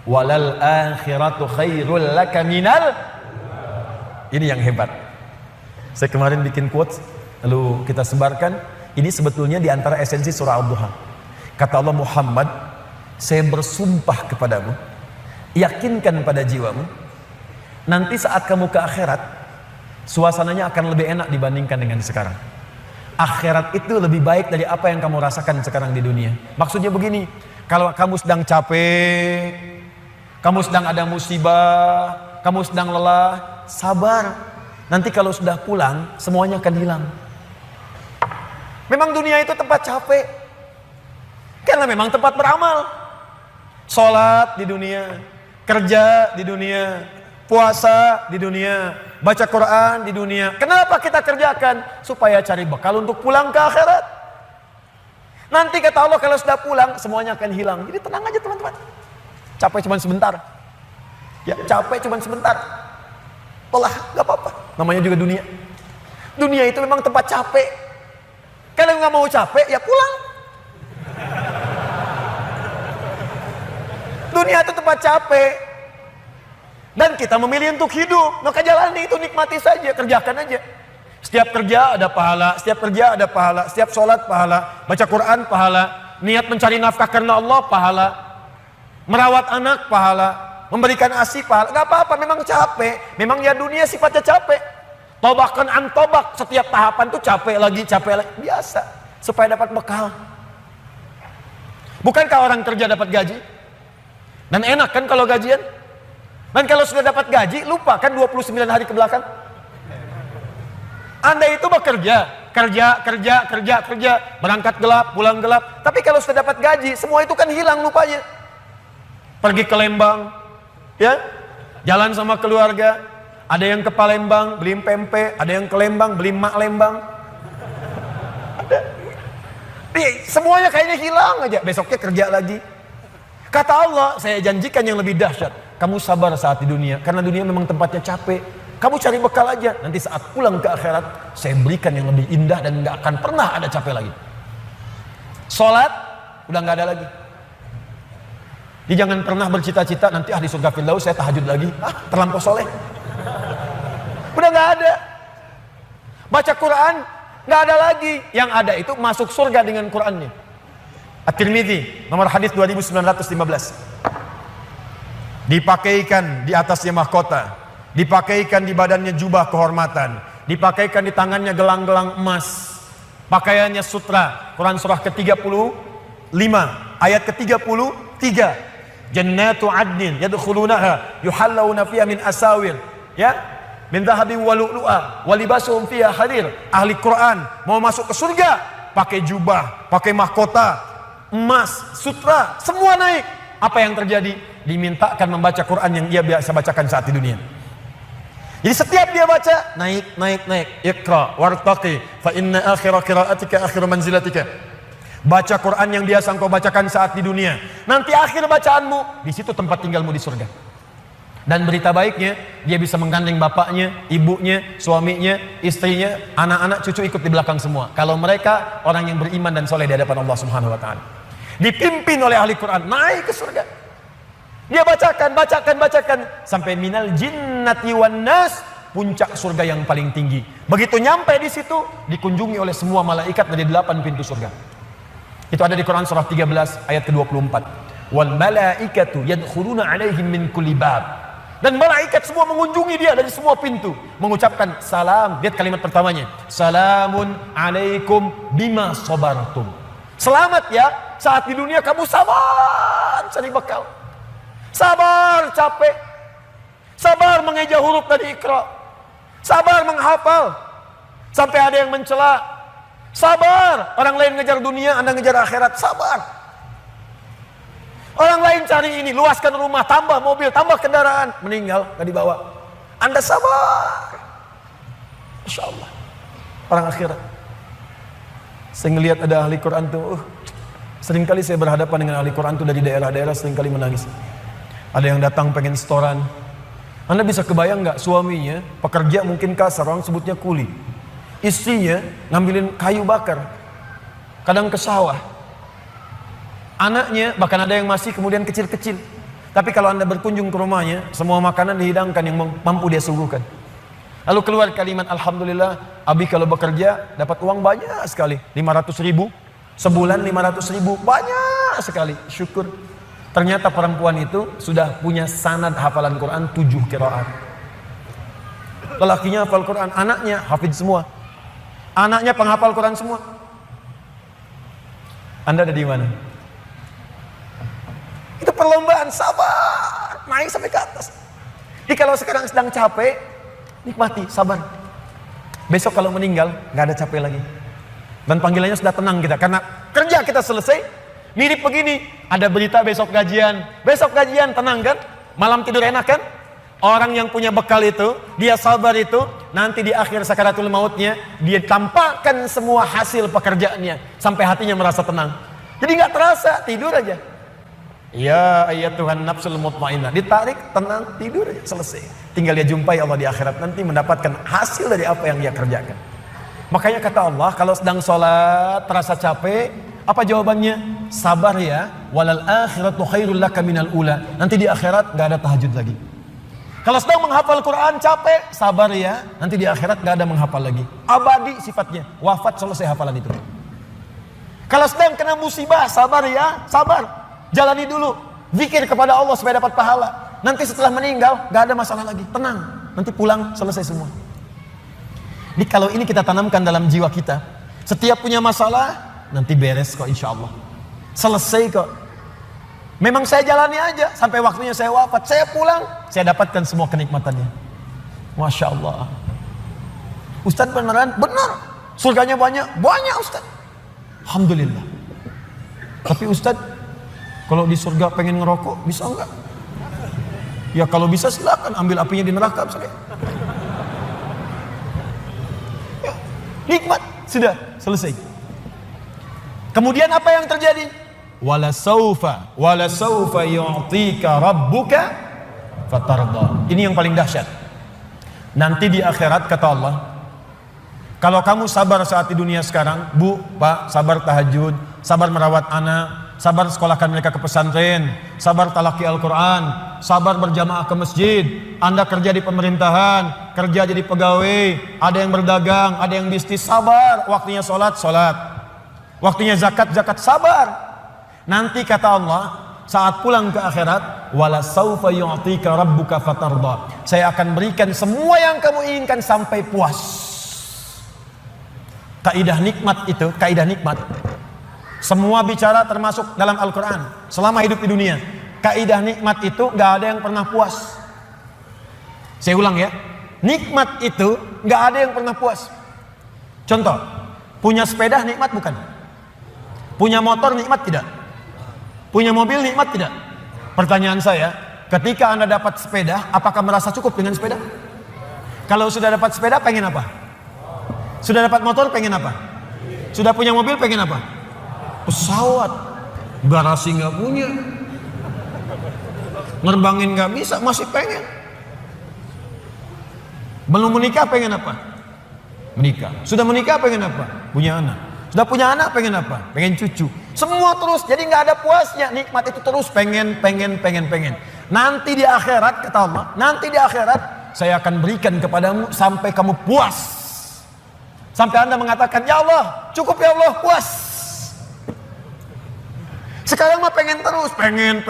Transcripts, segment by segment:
walal akhiratu khairul laka minal. Ini yang hebat. Saya kemarin bikin quotes lalu kita sebarkan. Ini sebetulnya di antara esensi surah Ad-Duha. Kata Allah, Muhammad, saya bersumpah kepadamu, yakinkan pada jiwamu, nanti saat kamu ke akhirat, suasananya akan lebih enak dibandingkan dengan sekarang. Akhirat itu lebih baik dari apa yang kamu rasakan sekarang di dunia. Maksudnya begini, kalau kamu sedang capek, kamu sedang ada musibah, kamu sedang lelah, sabar. Nanti kalau sudah pulang, semuanya akan hilang. Memang dunia itu tempat capek, karena memang tempat beramal. Sholat di dunia, kerja di dunia, puasa di dunia, baca Quran di dunia. Kenapa kita kerjakan? Supaya cari bekal untuk pulang ke akhirat. Nanti kata Allah, kalau sudah pulang, semuanya akan hilang. Jadi tenang aja teman-teman. Capek cuma sebentar. Ya, capek cuma sebentar. Lelah, gak apa-apa. Namanya juga dunia. Dunia itu memang tempat capek. Kalau nggak mau capek, ya pulang. Dunia itu tempat capek. Dan kita memilih untuk hidup. Maka jalani itu, nikmati saja, kerjakan aja. Setiap kerja ada pahala, setiap kerja ada pahala, setiap sholat pahala, baca Quran pahala, niat mencari nafkah karena Allah pahala, merawat anak pahala, memberikan ASI pahala. Gak apa-apa, memang capek. Memang ya dunia sifatnya capek. Tobakan antobak, setiap tahapan tuh capek lagi, biasa, supaya dapat bekal. Bukankah orang kerja dapat gaji? Dan enak kan kalau gajian? Dan kalau sudah dapat gaji, lupa kan 29 hari ke belakang? Anda itu bekerja, kerja, berangkat gelap, pulang gelap. Tapi kalau sudah dapat gaji, semua itu kan hilang lupanya. Pergi ke Lembang, ya, jalan sama keluarga. Ada yang ke Palembang beli pempek, ada yang ke Lembang beli mak Lembang. Semuanya kayaknya hilang aja. Besoknya kerja lagi. Kata Allah, saya janjikan yang lebih dahsyat. Kamu sabar saat di dunia, karena dunia memang tempatnya capek. Kamu cari bekal aja. Nanti saat pulang ke akhirat, saya berikan yang lebih indah dan gak akan pernah ada capek lagi. Sholat udah gak ada lagi. Jadi jangan pernah bercita-cita nanti di surga Firdaus saya tahajud lagi. Terlampau soleh. Udah gak ada. Baca Quran gak ada lagi. Yang ada itu masuk surga dengan Qurannya. At-Tirmidzi nomor hadis 2915. Dipakaikan di atasnya mahkota, dipakaikan di badannya jubah kehormatan, dipakaikan di tangannya gelang-gelang emas, pakaiannya sutra. Quran surah ke-35 ayat ke-33. Jannatu adnin yadkhulunaha yuhallawna fiha min asawir, ya, min dhahabin wa lu'lu'a wa libasuhum fiha harir. Ahli Quran mau masuk ke surga pakai jubah, pakai mahkota, emas, sutra, semua naik. Apa yang terjadi? Dimintakan membaca Quran yang dia biasa bacakan saat di dunia. Jadi setiap dia baca, naik. Iqra wartaqi fa inna akhira qiraatika akhiru manzilatika. Baca Quran yang biasa engkau bacakan saat di dunia. Nanti akhir bacaanmu, di situ tempat tinggalmu di surga. Dan berita baiknya, dia bisa menggandeng bapaknya, ibunya, suaminya, istrinya, anak-anak, cucu ikut di belakang semua. Kalau mereka orang yang beriman dan soleh di hadapan Allah Subhanahu wa taala. Dipimpin oleh ahli Quran, naik ke surga. Dia bacakan sampai minal jinnati wan nas, puncak surga yang paling tinggi. Begitu nyampe di situ, dikunjungi oleh semua malaikat dari 8 pintu surga. Itu ada di Quran surah 13 ayat ke-24. Wal malaikatu yadkhuluna alaihim min kulli bab. Dan malaikat semua mengunjungi dia dari semua pintu, mengucapkan salam. Lihat kalimat pertamanya, salamun alaikum bima sabartum. Selamat ya, saat di dunia kamu sabar cari bekal, sabar capek, sabar mengeja huruf dari Iqra, sabar menghafal sampai ada yang mencela. Sabar, orang lain ngejar dunia, Anda ngejar akhirat, sabar. Orang lain cari ini, luaskan rumah, tambah mobil, tambah kendaraan, meninggal, gak dibawa. Anda sabar. Masya Allah, orang akhirat. Saya ngelihat ada ahli Quran tuh, seringkali saya berhadapan dengan ahli Quran tuh dari daerah-daerah, seringkali menangis. Ada yang datang pengen setoran. Anda bisa kebayang gak, suaminya pekerja mungkin kasar, orang sebutnya kuli. Istrinya ngambilin kayu bakar, kadang ke sawah. Anaknya bahkan ada yang masih kemudian kecil-kecil. Tapi kalau Anda berkunjung ke rumahnya, semua makanan dihidangkan yang mampu dia suguhkan. Lalu keluar kalimat, alhamdulillah, Abi kalau bekerja dapat uang banyak sekali, 500.000, sebulan 500.000, banyak sekali, syukur. Ternyata perempuan itu sudah punya sanad hafalan Quran 7 qiraat. Lelakinya hafal Quran, anaknya hafid semua. Anaknya penghafal Quran semua. Anda ada di mana? Itu perlombaan, sabar, naik sampai ke atas. Jadi kalau sekarang sedang capek, nikmati, sabar. Besok kalau meninggal, nggak ada capek lagi. Dan panggilannya sudah tenang kita, karena kerja kita selesai. Mirip begini, ada berita besok gajian, tenang kan? Malam tidur enak kan? Orang yang punya bekal itu, dia sabar itu, nanti di akhir sakaratul mautnya, dia tampakkan semua hasil pekerjaannya, sampai hatinya merasa tenang. Jadi nggak terasa, tidur aja. Ya ayat Tuhan nafsul mutmainnah, ditarik, tenang, tidur aja, selesai. Tinggal dia jumpai Allah di akhirat nanti, mendapatkan hasil dari apa yang dia kerjakan. Makanya kata Allah, kalau sedang sholat terasa capek, apa jawabannya? Sabar ya, walal akhiratu khairul laka minal ula. Nanti di akhirat nggak ada tahajud lagi. Kalau sedang menghafal Quran capek, sabar ya, nanti di akhirat nggak ada menghafal lagi. Abadi sifatnya, wafat selesai hafalan itu. Kalau sedang kena musibah, sabar ya, sabar. Jalani dulu, zikir kepada Allah supaya dapat pahala. Nanti setelah meninggal, nggak ada masalah lagi, tenang. Nanti pulang, selesai semua. Jadi kalau ini kita tanamkan dalam jiwa kita, setiap punya masalah, nanti beres kok insya Allah. Selesai kok. Memang saya jalani aja sampai waktunya saya wafat, saya pulang, saya dapatkan semua kenikmatannya. Masya Allah. Ustadz beneran? Benar. Surganya banyak? Banyak Ustadz. Alhamdulillah. Tapi Ustadz, kalau di surga pengen ngerokok, bisa enggak? Ya kalau bisa silakan, ambil apinya di neraka misalnya. Ya, nikmat, sudah selesai. Kemudian apa yang terjadi? Wala saufa yu'tika rabbuka fatarda. Ini yang paling dahsyat. Nanti di akhirat kata Allah, kalau kamu sabar saat di dunia sekarang, Bu, Pak, sabar tahajud, sabar merawat anak, sabar sekolahkan mereka ke pesantren, sabar talaki Al-Quran, sabar berjamaah ke masjid, Anda kerja di pemerintahan, kerja jadi pegawai, ada yang berdagang, ada yang bisnis, sabar, waktunya sholat, waktunya zakat, sabar. Nanti kata Allah, saat pulang ke akhirat, wala saufa yu'tika rabbuka fatarda. Saya akan berikan semua yang kamu inginkan sampai puas. Kaidah nikmat itu, kaidah nikmat. Semua bicara termasuk dalam Al-Quran. Selama hidup di dunia, kaidah nikmat itu nggak ada yang pernah puas. Saya ulang ya, nikmat itu nggak ada yang pernah puas. Contoh, punya sepeda nikmat bukan? Punya motor nikmat tidak? Punya mobil nikmat tidak? Pertanyaan saya, ketika Anda dapat sepeda, apakah merasa cukup dengan sepeda? Kalau sudah dapat sepeda, pengen apa? Sudah dapat motor, pengen apa? Sudah punya mobil, pengen apa? Pesawat. Garasi nggak punya, nerbangin nggak bisa, masih pengen. Belum menikah, pengen apa? Menikah. Sudah menikah, pengen apa? Punya anak. Sudah punya anak, pengen apa? Pengen cucu. Semua terus, jadi nggak ada puasnya. Nikmat itu terus pengen. Nanti di akhirat, kata Allah, nanti di akhirat saya akan berikan kepadamu sampai kamu puas. Sampai Anda mengatakan, ya Allah, cukup ya Allah, puas. Sekarang mah pengen terus, pengen.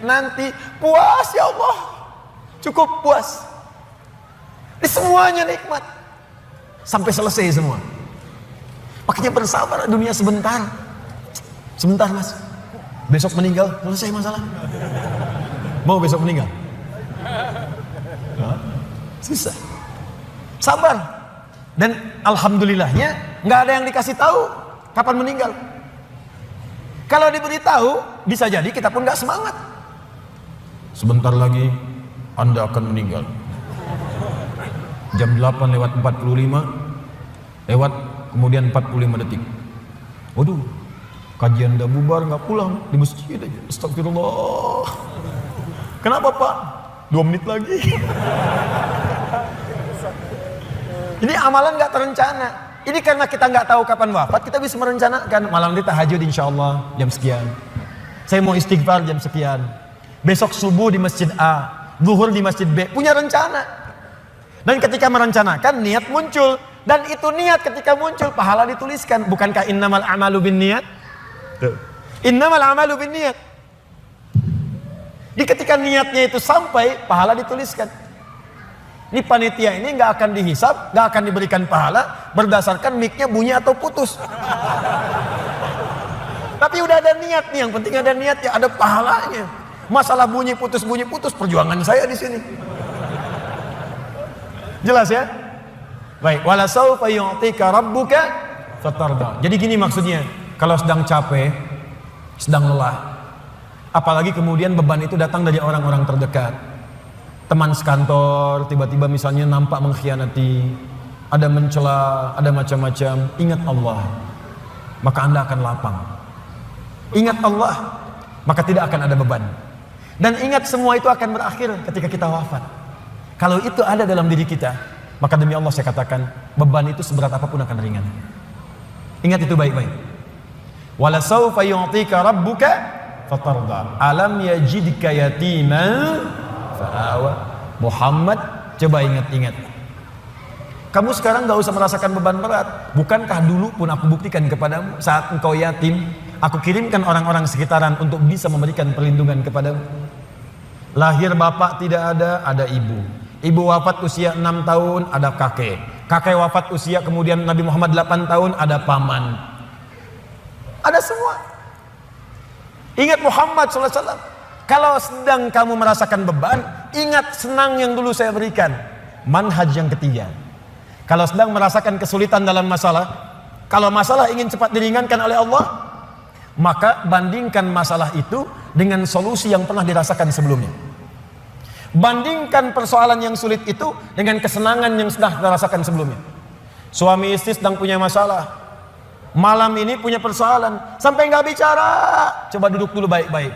Nanti puas ya Allah, cukup puas. Ini semuanya nikmat. Sampai selesai semua. Makanya bersabar, dunia sebentar. Sebentar mas, besok meninggal, selesai masalah. Mau besok meninggal? Susah. Sabar. Dan alhamdulillahnya nggak ada yang dikasih tahu kapan meninggal. Kalau diberitahu, bisa jadi kita pun nggak semangat. Sebentar lagi Anda akan meninggal. Jam 8:45 lewat kemudian 45 detik. Waduh, kajian udah bubar, nggak pulang, di masjid aja. Astagfirullah. Kenapa Pak? 2 menit lagi. Ini amalan nggak terencana. Ini karena kita nggak tahu kapan wafat, kita bisa merencanakan malam ini tahajud insya Allah jam sekian. Saya mau istighfar jam sekian. besok subuh di masjid A, zuhur di masjid B, punya rencana. Dan ketika merencanakan, niat muncul. Dan itu niat ketika muncul, pahala dituliskan. Bukankah innamal a'malu binniyat? Innamal a'malu binniyat. Di ketika niatnya itu sampai, pahala dituliskan. Ini panitia ini nggak akan dihisap, nggak akan diberikan pahala berdasarkan mic-nya bunyi atau putus. Tapi udah ada niat nih, yang penting ada niat ya, ada pahalanya. Masalah bunyi putus perjuangan saya di sini. Jelas ya? Baik, wala saufa yu'tika rabbuka fatarda. Jadi gini maksudnya, kalau sedang capek, sedang lelah, apalagi kemudian beban itu datang dari orang-orang terdekat. Teman sekantor tiba-tiba misalnya nampak mengkhianati, ada mencela, ada macam-macam. Ingat Allah, maka Anda akan lapang. Ingat Allah, maka tidak akan ada beban. Dan ingat semua itu akan berakhir ketika kita wafat. Kalau itu ada dalam diri kita, maka demi Allah saya katakan, beban itu seberat apapun akan ringan. Ingat itu baik-baik. Wala saufa yu'tika rabbuka fatarda. Alam yajidka yatiman fa'awa. Muhammad, coba ingat-ingat. Kamu sekarang gak usah merasakan beban berat. Bukankah dulu pun aku buktikan kepadamu, saat engkau yatim, aku kirimkan orang-orang sekitaran untuk bisa memberikan perlindungan kepadamu. Lahir bapak tidak ada ibu. Ibu wafat usia 6 tahun, ada kakek. Kakek wafat usia kemudian Nabi Muhammad 8 tahun, ada paman. Ada semua. Ingat Muhammad SAW. Kalau sedang kamu merasakan beban, ingat senang yang dulu saya berikan. Manhaj yang ketiga. Kalau sedang merasakan kesulitan dalam masalah, kalau masalah ingin cepat diringankan oleh Allah, maka bandingkan masalah itu dengan solusi yang pernah dirasakan sebelumnya. Bandingkan persoalan yang sulit itu dengan kesenangan yang sudah dirasakan sebelumnya. Suami istri sedang punya masalah, malam ini punya persoalan, sampai nggak bicara. Coba duduk dulu baik-baik.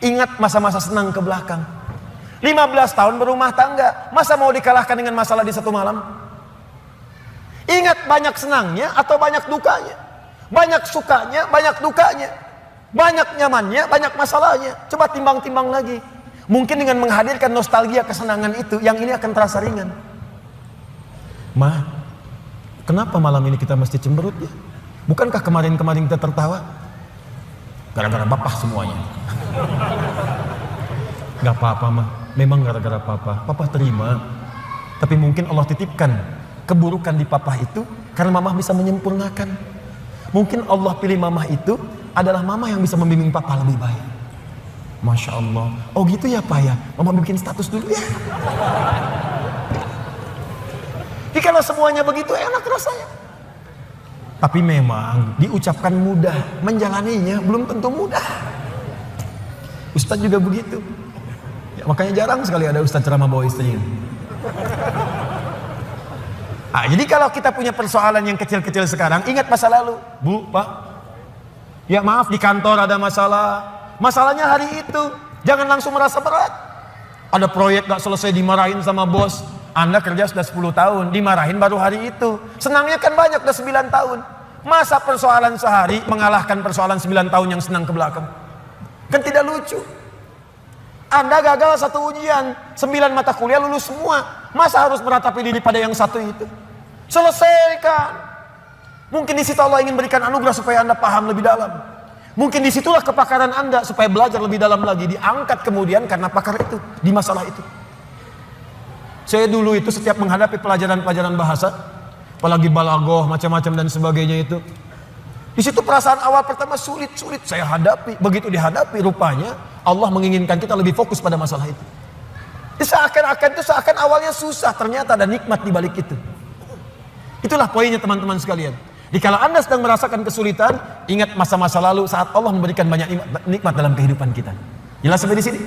Ingat masa-masa senang ke belakang. 15 tahun berumah tangga, masa mau dikalahkan dengan masalah di satu malam? Ingat banyak senangnya atau banyak dukanya, banyak sukanya, banyak dukanya, banyak nyamannya, banyak masalahnya. Coba timbang-timbang lagi. Mungkin dengan menghadirkan nostalgia kesenangan itu, yang ini akan terasa ringan. Ma, kenapa malam ini kita mesti cemberut ya? Bukankah kemarin-kemarin kita tertawa? Gara-gara bapak semuanya. Gak apa-apa mah, memang gara-gara papa. Papa terima. Tapi mungkin Allah titipkan keburukan di papa itu karena mamah bisa menyempurnakan. Mungkin Allah pilih mamah itu adalah mamah yang bisa membimbing papa lebih baik. Masya Allah. Oh gitu ya pak ya, mama bikin status dulu ya. Jadi kalau semuanya begitu enak rasanya. Tapi memang diucapkan mudah, menjalaninya belum tentu mudah. Ustadz juga begitu ya, makanya jarang sekali ada ustadz ceramah bawa istrinya. Jadi kalau kita punya persoalan yang kecil-kecil sekarang, ingat masa lalu. Bu, pak, ya maaf di kantor ada masalah. Masalahnya hari itu, jangan langsung merasa berat. Ada proyek gak selesai, dimarahin sama bos. Anda kerja sudah 10 tahun, dimarahin baru hari itu. Senangnya kan banyak, udah 9 tahun. Masa persoalan sehari mengalahkan persoalan 9 tahun yang senang ke belakang? Kan tidak lucu. Anda gagal satu ujian, 9 mata kuliah lulus semua. Masa harus meratapi diri pada yang satu itu? Selesaikan. Mungkin di situ Allah ingin berikan anugerah supaya Anda paham lebih dalam. Mungkin disitulah kepakaran Anda supaya belajar lebih dalam lagi. Diangkat kemudian karena pakar itu, di masalah itu. Saya dulu itu setiap menghadapi pelajaran-pelajaran bahasa, apalagi balaghah, macam-macam dan sebagainya itu, di situ perasaan awal pertama sulit saya hadapi. Begitu dihadapi, rupanya Allah menginginkan kita lebih fokus pada masalah itu. Seakan awalnya susah, ternyata ada nikmat di balik itu. Itulah poinnya teman-teman sekalian. Jadi kalau Anda sedang merasakan kesulitan, ingat masa-masa lalu saat Allah memberikan banyak nikmat dalam kehidupan kita. Jelas sampai di sini?